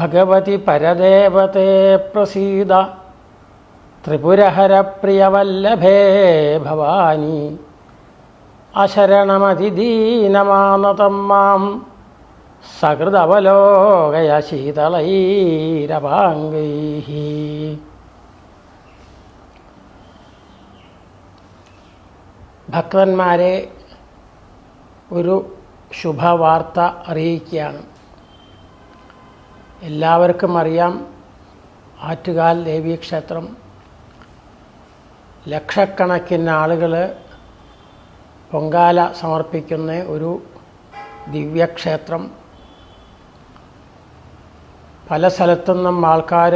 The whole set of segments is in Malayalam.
ഭഗവതി പരദേവതേ പ്രസീദ ത്രിപുരഹരപ്രിയവല്ലഭേ ഭവാനി അശരണമതിദീനമാനതം മാം സകൃദവലോകയ ശീതളൈരപാംഗൈഃ. ഭക്തന്മാരെ ഒരു ശുഭവാർത്ത അറിയിക്കുകയാണ്. എല്ലാവർക്കും അറിയാം, ആറ്റുകാൽ ദേവീക്ഷേത്രം ലക്ഷക്കണക്കിന് ആളുകൾ പൊങ്കാല സമർപ്പിക്കുന്ന ഒരു ദിവ്യക്ഷേത്രം. പല സ്ഥലത്തുനിന്നും ആൾക്കാർ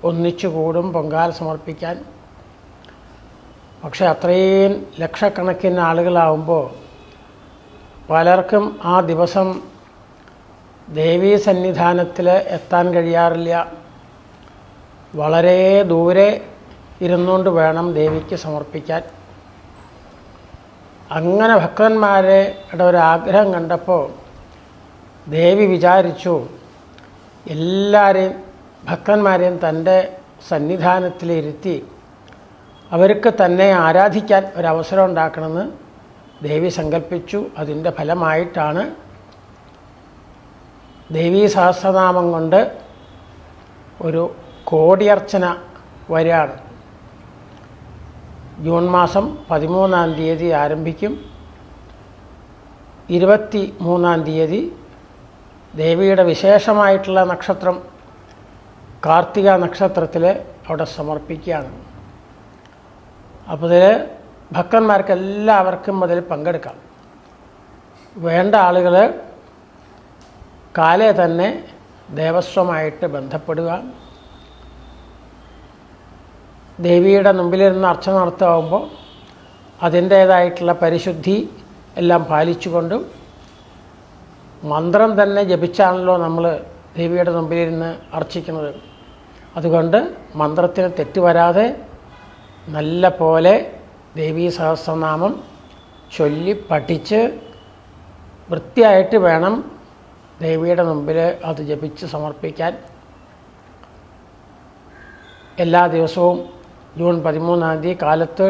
ഒന്നിച്ചു കൂടും പൊങ്കാല സമർപ്പിക്കാൻ. പക്ഷെ അത്രയും ലക്ഷക്കണക്കിന് ആളുകളാവുമ്പോൾ പലർക്കും ആ ദിവസം ദേവീ സന്നിധാനത്തിൽ എത്താൻ കഴിയാറില്ല. വളരെ ദൂരെ ഇരുന്നുകൊണ്ട് വേണം ദേവിക്ക് സമർപ്പിക്കാൻ. അങ്ങനെ ഭക്തന്മാരുടെ ഒരാഗ്രഹം കണ്ടപ്പോൾ ദേവി വിചാരിച്ചു, എല്ലാവരെയും ഭക്തന്മാരെയും തൻ്റെ സന്നിധാനത്തിലിരുത്തി അവർക്ക് തന്നെ ആരാധിക്കാൻ ഒരവസരം ഉണ്ടാക്കണമെന്ന് ദേവി സങ്കല്പിച്ചു. അതിൻ്റെ ഫലമായിട്ടാണ് ദേവീ സഹസ്രനാമം കൊണ്ട് ഒരു കോടിയർച്ചന വരികയാണ്. ജൂൺ മാസം 13-ാം തീയതി ആരംഭിക്കും. 23-ാം തീയതി ദേവിയുടെ വിശേഷമായിട്ടുള്ള നക്ഷത്രം കാർത്തിക നക്ഷത്രത്തിൽ അവിടെ സമർപ്പിക്കുകയാണ്. അപ്പോൾ ഇതിൽ ഭക്തന്മാർക്ക് എല്ലാവർക്കും അതിൽ പങ്കെടുക്കാം. വേണ്ട ആളുകൾ കാലേ തന്നെ ദേവസ്വമായിട്ട് ബന്ധപ്പെടുക. ദേവിയുടെ മുമ്പിലിരുന്ന് അർച്ചന നടത്താവുമ്പോൾ അതിൻ്റേതായിട്ടുള്ള പരിശുദ്ധി എല്ലാം പാലിച്ചുകൊണ്ടും മന്ത്രം തന്നെ ജപിച്ചാണല്ലോ നമ്മൾ ദേവിയുടെ മുമ്പിലിരുന്ന് അർച്ചിക്കുന്നത്. അതുകൊണ്ട് മന്ത്രത്തിന് തെറ്റുവരാതെ നല്ല പോലെ ദേവീ സഹസ്രനാമം ചൊല്ലി പഠിച്ച് വൃത്തിയായിട്ട് വേണം ദേവിയുടെ മുമ്പിൽ അത് ജപിച്ച് സമർപ്പിക്കാൻ. എല്ലാ ദിവസവും ജൂൺ 13-ാം തീയതി കാലത്ത്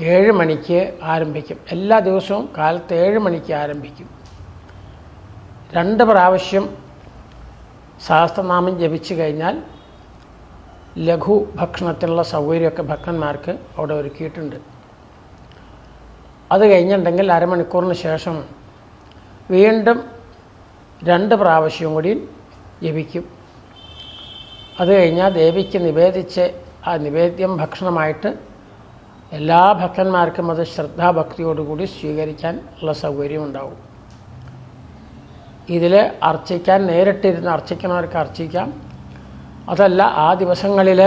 7 മണിക്ക് ആരംഭിക്കും. എല്ലാ ദിവസവും കാലത്ത് 7 മണിക്ക് ആരംഭിക്കും. 2 പ്രാവശ്യം സഹസ്രനാമം ജപിച്ചു കഴിഞ്ഞാൽ ലഘു ഭക്ഷണത്തിനുള്ള സൗകര്യമൊക്കെ ഭക്തന്മാർക്ക് അവിടെ ഒരുക്കിയിട്ടുണ്ട്. അത് കഴിഞ്ഞിട്ടുണ്ടെങ്കിൽ അരമണിക്കൂറിന് ശേഷം വീണ്ടും 2 പ്രാവശ്യം കൂടി ജപിക്കും. അത് കഴിഞ്ഞാൽ ദേവിക്ക് നിവേദിച്ച് ആ നിവേദ്യം ഭക്ഷണമായിട്ട് എല്ലാ ഭക്തന്മാർക്കും അത് ശ്രദ്ധാഭക്തിയോടുകൂടി സ്വീകരിക്കാൻ ഉള്ള സൗകര്യമുണ്ടാവും. ഇതിൽ അർച്ചിക്കാൻ നേരിട്ടിരുന്ന് അർച്ചിക്കുന്നവർക്ക് അർച്ചിക്കാം. അതല്ല ആ ദിവസങ്ങളിൽ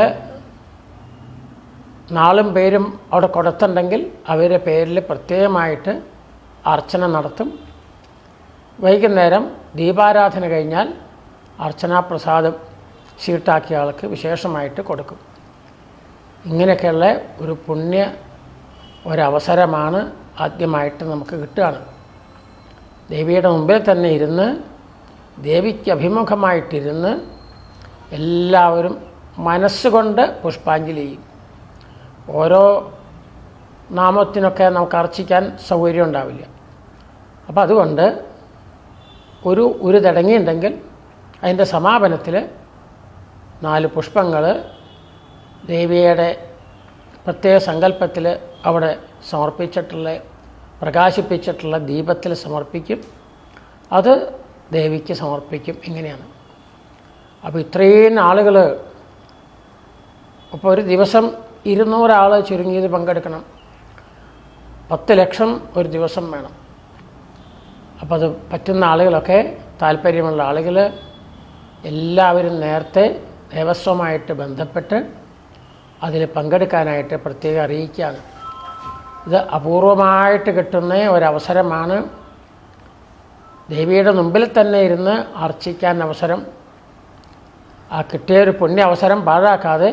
നാളും പേരും അവിടെ കൊടുത്തുണ്ടെങ്കിൽ അവരുടെ പേരിൽ പ്രത്യേകമായിട്ട് അർച്ചന നടത്തും. വൈകുന്നേരം ദീപാരാധന കഴിഞ്ഞാൽ അർച്ചനാപ്രസാദം ഷീട്ടാക്കിയ ആൾക്ക് വിശേഷമായിട്ട് കൊടുക്കും. ഇങ്ങനെയൊക്കെയുള്ള ഒരു പുണ്യ ഒരവസരമാണ് ആദ്യമായിട്ട് നമുക്ക് കിട്ടുകയാണ്. ദേവിയുടെ മുമ്പിൽ തന്നെ ഇരുന്ന് ദേവിക്ക് അഭിമുഖമായിട്ടിരുന്ന് എല്ലാവരും മനസ്സുകൊണ്ട് പുഷ്പാഞ്ജലി ചെയ്യും. ഓരോ നാമത്തിനൊക്കെ നമുക്ക് അർച്ചിക്കാൻ സൗകര്യം ഉണ്ടാവില്ല. അപ്പോൾ അതുകൊണ്ട് ഒരു തടങ്ങിയിട്ടുണ്ടെങ്കിൽ അതിൻ്റെ സമാപനത്തിൽ 4 പുഷ്പങ്ങൾ ദേവിയുടെ പ്രത്യേക സങ്കല്പത്തിൽ അവിടെ പ്രകാശിപ്പിച്ചിട്ടുള്ള ദീപത്തിൽ സമർപ്പിക്കും. അത് ദേവിക്ക് സമർപ്പിക്കും. ഇങ്ങനെയാണ്. അപ്പോൾ ഇത്രയും ആളുകൾ, ഇപ്പോൾ ഒരു ദിവസം 200 ആൾ ചുരുങ്ങിയത് പങ്കെടുക്കണം. 10 ലക്ഷം ഒരു ദിവസം വേണം. അപ്പോൾ അത് പറ്റുന്ന ആളുകളൊക്കെ, താല്പര്യമുള്ള ആളുകൾ എല്ലാവരും നേരത്തെ ദേവസ്വമായിട്ട് ബന്ധപ്പെട്ട് അതിൽ പങ്കെടുക്കാനായിട്ട് പ്രത്യേകം അറിയിക്കുകയാണ്. ഇത് അപൂർവമായിട്ട് കിട്ടുന്ന ഒരവസരമാണ്. ദേവിയുടെ മുമ്പിൽ തന്നെ ഇരുന്ന് അർച്ചിക്കാൻ അവസരം. ആ കിട്ടിയൊരു പുണ്യ അവസരം പാഴാക്കാതെ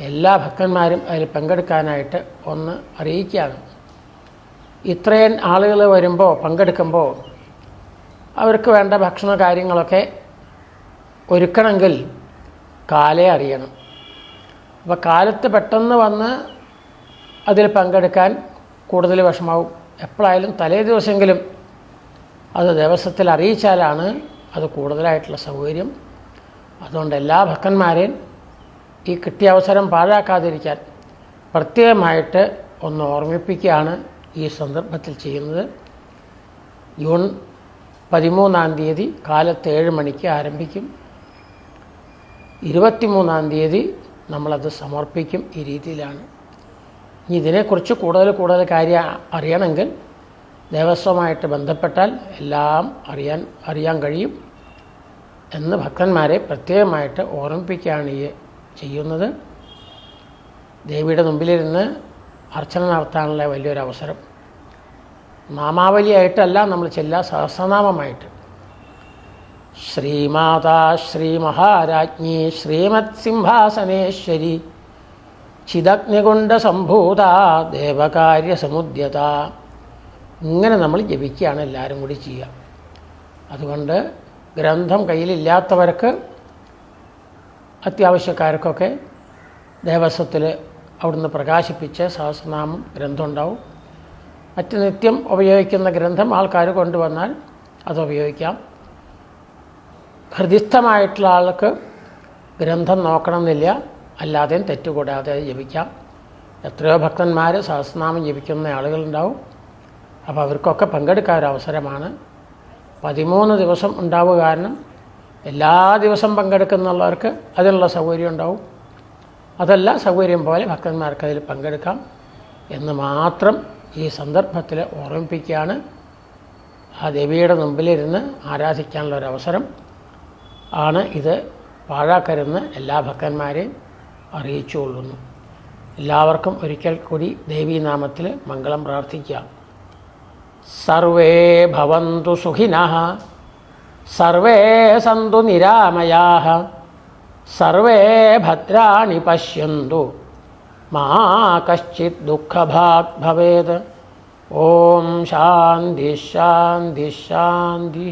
എല്ലാ ഭക്തന്മാരും അതിൽ പങ്കെടുക്കാനായിട്ട് ഒന്ന് അറിയിക്കുകയാണ്. ഇത്രയും ആളുകൾ വരുമ്പോൾ പങ്കെടുക്കുമ്പോൾ അവർക്ക് വേണ്ട ഭക്ഷണ കാര്യങ്ങളൊക്കെ ഒരുക്കണമെങ്കിൽ കാലേ അറിയണം. അപ്പോൾ കാലത്ത് പെട്ടെന്ന് വന്ന് അതിൽ പങ്കെടുക്കാൻ കൂടുതൽ വിഷമാവും. എപ്പോഴായാലും തലേ ദിവസമെങ്കിലും അത് ദേവസ്വത്തിൽ അറിയിച്ചാലാണ് അത് കൂടുതലായിട്ടുള്ള സൗകര്യം. അതുകൊണ്ട് എല്ലാ ഭക്തന്മാരെയും ഈ കിട്ടിയ അവസരം പാഴാക്കാതിരിക്കാൻ പ്രത്യേകമായിട്ട് ഒന്ന് ഓർമ്മിപ്പിക്കുകയാണ് ഈ സന്ദർഭത്തിൽ ചെയ്യുന്നത്. ജൂൺ 13-ാം തീയതി കാലത്ത് 7 മണിക്ക് ആരംഭിക്കും. 23-ാം തീയതി നമ്മളത് സമർപ്പിക്കും. ഈ രീതിയിലാണ്. ഇനി ഇതിനെക്കുറിച്ച് കൂടുതൽ കാര്യം അറിയണമെങ്കിൽ ദേവസ്വമായിട്ട് ബന്ധപ്പെട്ടാൽ എല്ലാം അറിയാൻ കഴിയും എന്ന് ഭക്തന്മാരെ പ്രത്യേകമായിട്ട് ഓർമ്മിപ്പിക്കുകയാണ് ഈ ചെയ്യുന്നത്. ദേവിയുടെ മുമ്പിലിരുന്ന് അർച്ചന നടത്താനുള്ള വലിയൊരവസരം. നാമാവലിയായിട്ടല്ല നമ്മൾ ചെല്ലുക, സഹസ്രനാമമായിട്ട്. ശ്രീമാതാ ശ്രീമഹാരാജ്ഞി ശ്രീമത് സിംഹാസനേശ്വരി ചിദഗ്നികുണ്ഡ സംഭൂത ദേവകാര്യസമുദ്യത. ഇങ്ങനെ നമ്മൾ ജപിക്കുകയാണ് എല്ലാവരും കൂടി ചെയ്യുക. അതുകൊണ്ട് ഗ്രന്ഥം കയ്യിലില്ലാത്തവർക്ക്, അത്യാവശ്യക്കാർക്കൊക്കെ ദേവസ്വത്തിൽ അവിടുന്ന് പ്രകാശിപ്പിച്ച സഹസ്രനാമം ഗ്രന്ഥം ഉണ്ടാവും. മറ്റ് നിത്യം ഉപയോഗിക്കുന്ന ഗ്രന്ഥം ആൾക്കാർ കൊണ്ടുവന്നാൽ അത് ഉപയോഗിക്കാം. ഹൃദിസ്ഥമായിട്ടുള്ള ആൾക്ക് ഗ്രന്ഥം നോക്കണമെന്നില്ല, അല്ലാതെയും തെറ്റുകൂടാതെ ജപിക്കാം. എത്രയോ ഭക്തന്മാർ സഹസ്രനാമം ജപിക്കുന്ന ആളുകളുണ്ടാവും. അപ്പോൾ അവർക്കൊക്കെ പങ്കെടുക്കാൻ ഒരു അവസരമാണ്. 13 ദിവസം ഉണ്ടാവുക കാരണം എല്ലാ ദിവസം പങ്കെടുക്കുന്നുള്ളവർക്ക് അതിനുള്ള സൗകര്യം ഉണ്ടാവും. അതല്ല, സൗകര്യം പോലെ ഭക്തന്മാർക്ക് അതിൽ പങ്കെടുക്കാം എന്ന് മാത്രം ഈ സന്ദർഭത്തിൽ ഓർമ്മിപ്പിക്കുകയാണ്. ആ ദേവിയുടെ മുമ്പിലിരുന്ന് ആരാധിക്കാനുള്ള ഒരവസരം ആണ് ഇത്. പാഴാക്കരുന്ന് എല്ലാ ഭക്തന്മാരെയും അറിയിച്ചുകൊള്ളുന്നു. എല്ലാവർക്കും ഒരിക്കൽ കൂടി ദേവീനാമത്തിൽ മംഗളം പ്രാർത്ഥിക്കാം. സർവേ ഭവന്തു സുഖിനഃ, സർവേ സന്തു നിരാമയാഃ, സർവേ ഭദ്രാണി പശ്യന്തു, മാ കശ്ചിത് ദുഃഖഭാഗ് ഭവേത്. ഓം ശാന്തി ശാന്തി ശാന്തി.